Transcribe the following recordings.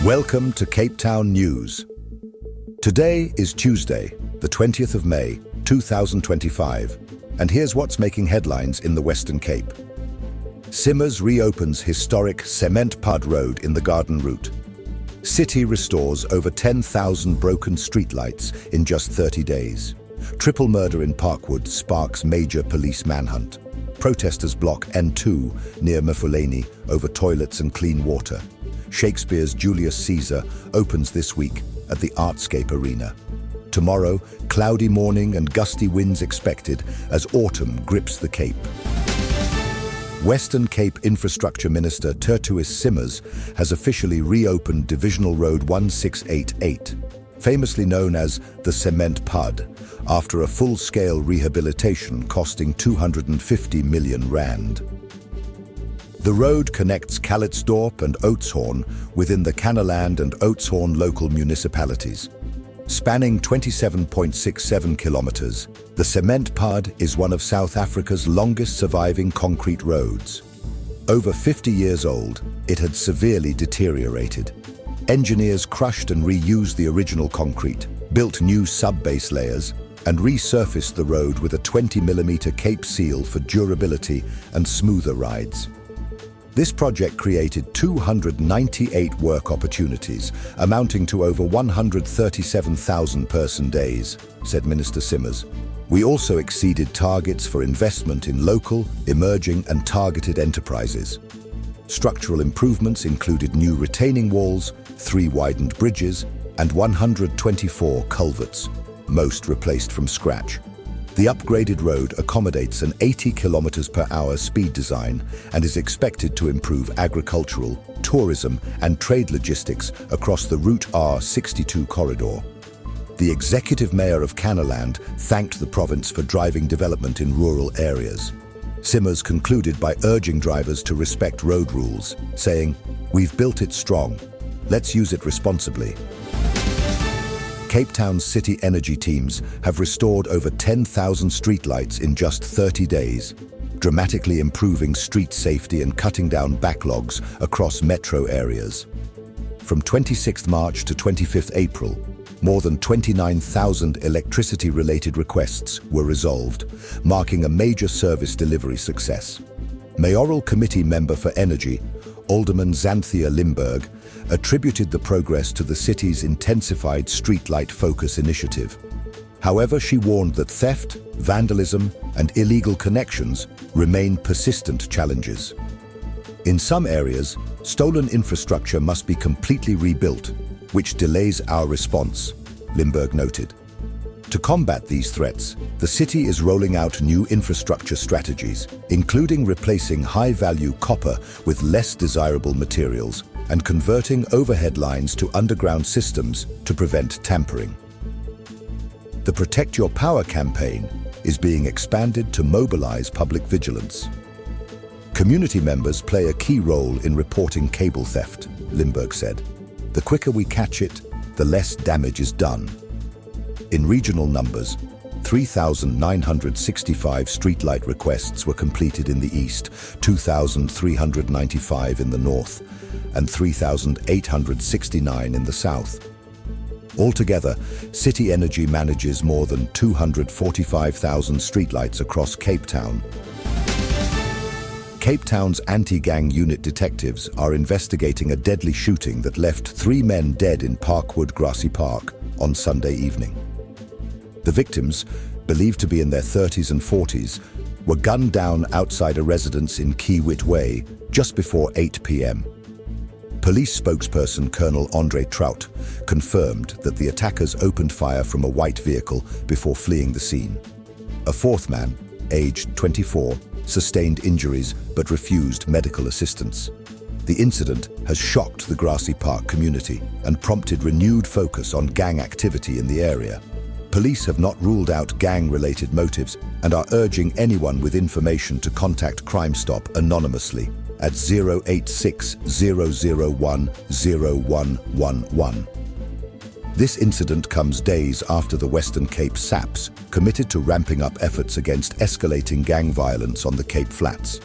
Welcome to Cape Town News. Today is Tuesday, the 20th of May, 2025, and here's what's making headlines in the Western Cape. Simmers reopens historic Sementpad Road in the Garden Route. City restores over 10,000 broken streetlights in just 30 days. Triple murder in Parkwood sparks major police manhunt. Protesters block N2 near Mfuleni over toilets and clean water. Shakespeare's Julius Caesar opens this week at the Artscape Arena. Tomorrow, cloudy morning and gusty winds expected as autumn grips the Cape. Western Cape Infrastructure Minister Tertuis Simmers has officially reopened Divisional Road 1688, famously known as the Sementpad, after a full-scale rehabilitation costing 250 million rand. The road connects Calitzdorp and Oudtshoorn within the Kannaland and Oudtshoorn local municipalities. Spanning 27.67 kilometers, the Sementpad is one of South Africa's longest surviving concrete roads. Over 50 years old, it had severely deteriorated. Engineers crushed and reused the original concrete, built new sub-base layers, and resurfaced the road with a 20mm Cape seal for durability and smoother rides. This project created 298 work opportunities, amounting to over 137,000 person days, said Minister Simmers. We also exceeded targets for investment in local, emerging and targeted enterprises. Structural improvements included new retaining walls, 3 widened bridges, and 124 culverts, most replaced from scratch. The upgraded road accommodates an 80 km/h speed design and is expected to improve agricultural, tourism and trade logistics across the Route R62 corridor. The executive mayor of Kannaland thanked the province for driving development in rural areas. Simmers concluded by urging drivers to respect road rules, saying, "We've built it strong. Let's use it responsibly." Cape Town's city energy teams have restored over 10,000 streetlights in just 30 days, dramatically improving street safety and cutting down backlogs across metro areas. From 26th March to 25th April, more than 29,000 electricity-related requests were resolved, marking a major service delivery success. Mayoral Committee Member for Energy, Alderman Xanthia Limburg, attributed the progress to the city's intensified streetlight focus initiative. However, she warned that theft, vandalism, and illegal connections remain persistent challenges. In some areas, stolen infrastructure must be completely rebuilt, which delays our response, Limburg noted. To combat these threats, the city is rolling out new infrastructure strategies, including replacing high-value copper with less desirable materials and converting overhead lines to underground systems to prevent tampering. The Protect Your Power campaign is being expanded to mobilize public vigilance. Community members play a key role in reporting cable theft, Limburg said. The quicker we catch it, the less damage is done. In regional numbers, 3,965 streetlight requests were completed in the east, 2,395 in the north, and 3,869 in the south. Altogether, City Energy manages more than 245,000 streetlights across Cape Town. Cape Town's anti-gang unit detectives are investigating a deadly shooting that left 3 men dead in Parkwood Grassy Park on Sunday evening. The victims, believed to be in their 30s and 40s, were gunned down outside a residence in Kiewit Way just before 8 p.m. Police spokesperson Colonel Andre Trout confirmed that the attackers opened fire from a white vehicle before fleeing the scene. A 4th man, aged 24, sustained injuries but refused medical assistance. The incident has shocked the Grassy Park community and prompted renewed focus on gang activity in the area. Police have not ruled out gang-related motives and are urging anyone with information to contact Crime Stop anonymously at 086 001 0111. This incident comes days after the Western Cape SAPS committed to ramping up efforts against escalating gang violence on the Cape Flats.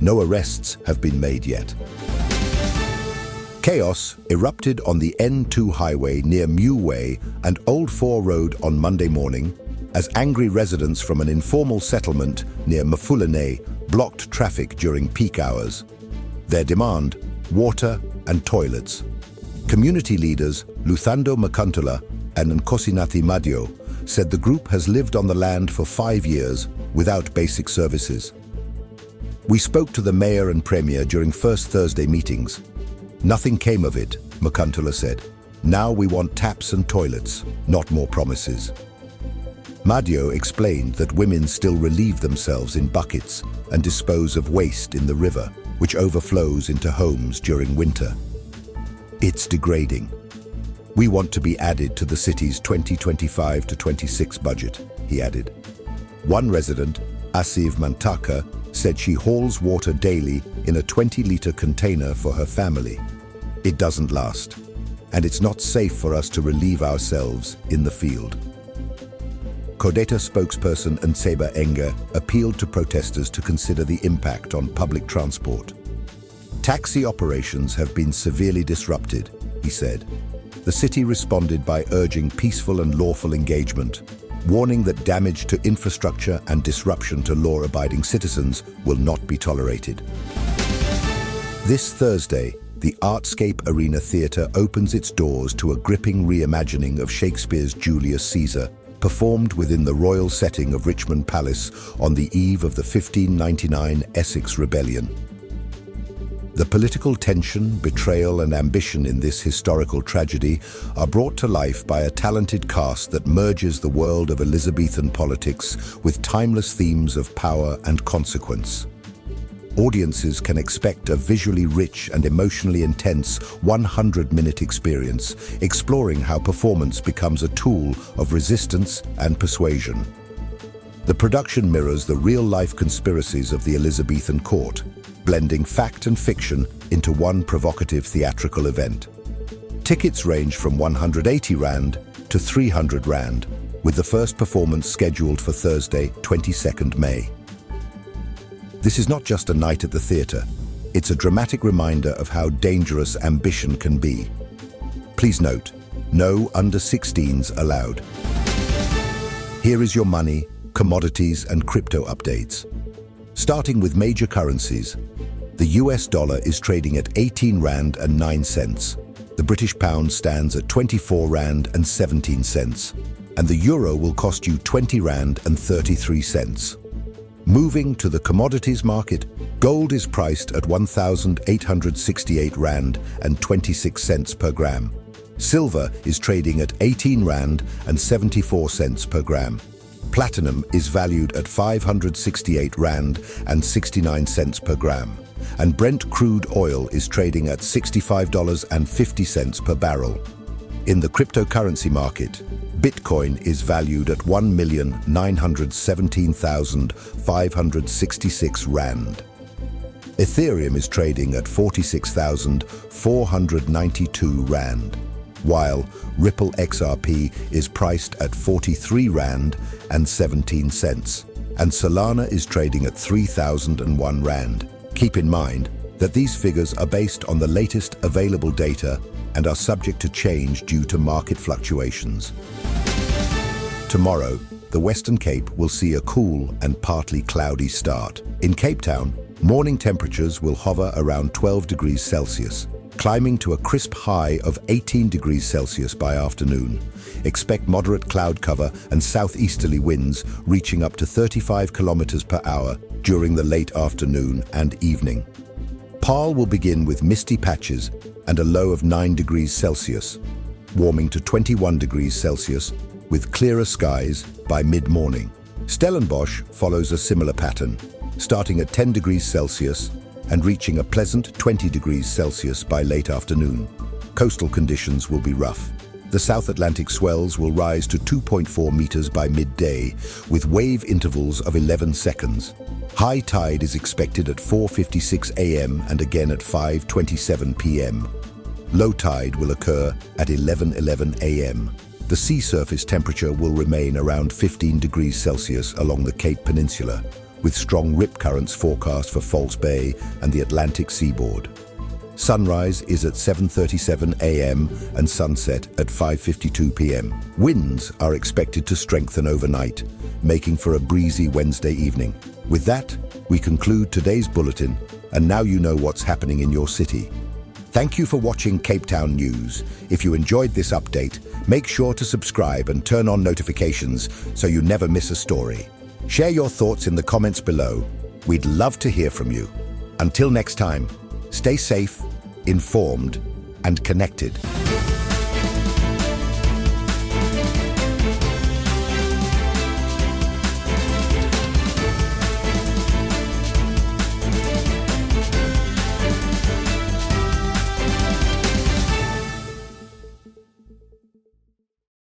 No arrests have been made yet. Chaos erupted on the N2 highway near Mfuleni and Old 4 Road on Monday morning as angry residents from an informal settlement near Mfuleni blocked traffic during peak hours. Their demand: water and toilets. Community leaders Luthando Makuntula and Nkosinathi Madio said the group has lived on the land for 5 years without basic services. "We spoke to the mayor and premier during first Thursday meetings. Nothing came of it," Makuntula said. "Now we want taps and toilets, not more promises." Madio explained that women still relieve themselves in buckets and dispose of waste in the river, which overflows into homes during winter. "It's degrading. We want to be added to the city's 2025 to 26 budget," he added. One resident, Asiv Mantaka, said she hauls water daily in a 20-liter container for her family. "It doesn't last, and it's not safe for us to relieve ourselves in the field." Codeta spokesperson Nseba Enga appealed to protesters to consider the impact on public transport. "Taxi operations have been severely disrupted," he said. The city responded by urging peaceful and lawful engagement, warning that damage to infrastructure and disruption to law-abiding citizens will not be tolerated. This Thursday, the Artscape Arena Theatre opens its doors to a gripping reimagining of Shakespeare's Julius Caesar, performed within the royal setting of Richmond Palace on the eve of the 1599 Essex Rebellion. The political tension, betrayal, and ambition in this historical tragedy are brought to life by a talented cast that merges the world of Elizabethan politics with timeless themes of power and consequence. Audiences can expect a visually rich and emotionally intense 100-minute experience, exploring how performance becomes a tool of resistance and persuasion. The production mirrors the real-life conspiracies of the Elizabethan court, blending fact and fiction into one provocative theatrical event. Tickets range from 180 Rand to 300 Rand, with the first performance scheduled for Thursday, 22nd May. This is not just a night at the theatre, it's a dramatic reminder of how dangerous ambition can be. Please note, no under-16s allowed. Here is your money, commodities and crypto updates. Starting with major currencies, the US dollar is trading at 18 Rand and 9 cents. The British pound stands at 24 Rand and 17 cents. And the euro will cost you 20 Rand and 33 cents. Moving to the commodities market, gold is priced at 1,868 Rand and 26 cents per gram. Silver is trading at 18 Rand and 74 cents per gram. Platinum is valued at 568 Rand and 69 cents per gram. And Brent crude oil is trading at $65.50 per barrel. In the cryptocurrency market, Bitcoin is valued at 1,917,566 Rand. Ethereum is trading at 46,492 Rand, while Ripple XRP is priced at 43 Rand and 17 cents, and Solana is trading at 3,001 Rand. Keep in mind that these figures are based on the latest available data and are subject to change due to market fluctuations. Tomorrow, the Western Cape will see a cool and partly cloudy start. In Cape Town, morning temperatures will hover around 12 degrees Celsius, climbing to a crisp high of 18 degrees Celsius by afternoon. Expect moderate cloud cover and southeasterly winds reaching up to 35 kilometers per hour during the late afternoon and evening. Paarl will begin with misty patches and a low of 9 degrees Celsius, warming to 21 degrees Celsius with clearer skies by mid-morning. Stellenbosch follows a similar pattern, starting at 10 degrees Celsius and reaching a pleasant 20 degrees Celsius by late afternoon. Coastal conditions will be rough. The South Atlantic swells will rise to 2.4 meters by midday, with wave intervals of 11 seconds. High tide is expected at 4:56 a.m. and again at 5:27 p.m. Low tide will occur at 11:11 a.m. The sea surface temperature will remain around 15 degrees Celsius along the Cape Peninsula, with strong rip currents forecast for False Bay and the Atlantic seaboard. Sunrise is at 7:37 a.m. and sunset at 5:52 p.m. Winds are expected to strengthen overnight, making for a breezy Wednesday evening. With that, we conclude today's bulletin, and now you know what's happening in your city. Thank you for watching Cape Town News. If you enjoyed this update, make sure to subscribe and turn on notifications so you never miss a story. Share your thoughts in the comments below. We'd love to hear from you. Until next time, stay safe, informed, and connected.